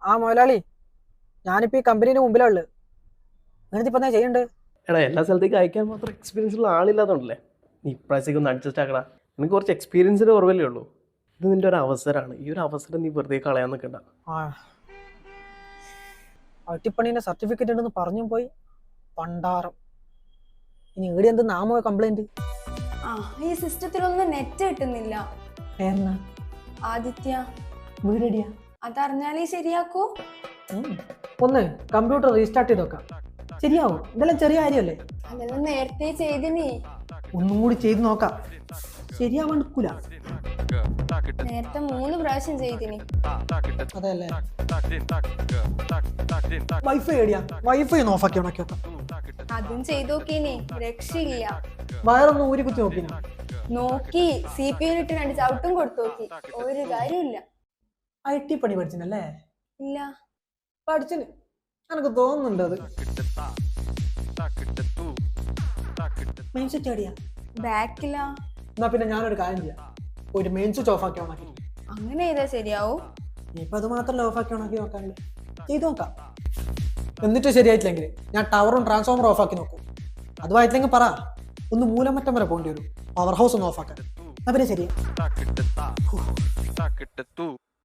ആ മുതലാളി, ഞാനിപ്പോ ഈ കമ്പനീന്റെ മുമ്പിലാ ഉള്ളത്. എന്നിട്ട് ഇപ്പൊ എന്താ ചെയ്യണ്ട്? എടാ എല്ലാ സ്ഥലത്തേക്ക് അയക്കാൻ മാത്രം എക്സ്പീരിയൻസ് ഉള്ള ആളില്ലാത്തതുകൊണ്ടല്ലേ. നീ ഇപ്രാവശ്യത്തേക്ക് ഒന്ന് അഡ്ജസ്റ്റ് ആക്കടാ. നിനക്ക് കുറച്ച് എക്സ്പീരിയൻസിന് കുറവല്ലേ ഉള്ളൂ. ഇത് നിന്റെ ഒരു അവസരമാണ്. ഈ ഒരു അവസരം നീ വെറുതെ കളയാൻ നിൽക്കണ്ട. ആ അട്ടിപ്പണീന്റെ സർട്ടിഫിക്കറ്റ് ഉണ്ടെന്ന് പറഞ്ഞും പോയി പണ്ടാറം. ഇനി ഇവിടെ എന്ത് നാമോ കംപ്ലൈന്റ്? ഈ സിസ്റ്റത്തിലൊന്നും നെറ്റ് കിട്ടുന്നില്ല. പേരെന്നാ? ആദിത്യ. വീടടിയാ? അതറിഞ്ഞാലേ ശരിയാക്കൂ. ഒന്ന് കമ്പ്യൂട്ടർ റീസ്റ്റാർട്ട് ചെയ്ത് നോക്കാം, ശരിയാവും. ഇതെല്ലാം ചെറിയ കാര്യമല്ലേ? അതെല്ലാം നേരത്തെ ചെയ്തിനി. ഒന്നും കൂടി ചെയ്ത് നോക്കാം, ശരിയാവണ്ടിക്കൂല. നേരത്തെ 3 പ്രാവശ്യം ചെയ്തിനി. അതല്ലേ? വൈഫൈ എടിയാ? വൈഫൈ ഒന്ന് ഓഫാക്കി ഉണക്കി നോക്കാം. അതും ചെയ്തോക്കീനി, രക്ഷയില്ല. വയറൊന്ന് ഊരി കുത്തി നോക്കിനാ? നോക്കി, CPU ഇട്ട് 2 ചവിട്ടും കൊടുത്തു നോക്കി, ഒരു കാര്യമില്ല. IT പണി പഠിച്ചിനല്ലേ? ഇല്ല, പഠിച്ചിന്, എനക്ക് തോന്നുന്നുണ്ട് അത്. മെയിൻ സ്വിച്ച് എടിയാ? ബാക്കില. എന്നാ പിന്നെ ഞാനൊരു കാര്യം ചെയ്യാം, ഒരു മെയിൻ സ്വിച്ച് ഓഫാക്കി ഉണക്കി. അങ്ങനെ ചെയ്താ ശരിയാവും? ഇപ്പൊ അത് മാത്രല്ല ഓഫാക്കി ഉണക്കി നോക്കാനില്ല, ചെയ്ത് നോക്കാം. എന്നിട്ട് ശരിയായിട്ടില്ലെങ്കിൽ ഞാൻ ടവറും ട്രാൻസ്ഫോമറും ഓഫാക്കി നോക്കും. അതുമായിട്ടില്ലെങ്കിൽ പറ, ഒന്ന് മൂലമറ്റം വരെ പോകേണ്ടി വരും പവർ ഹൗസ് ഒന്ന് ഓഫാക്കാൻ. എന്നാ പിന്നെ ശരിയാ.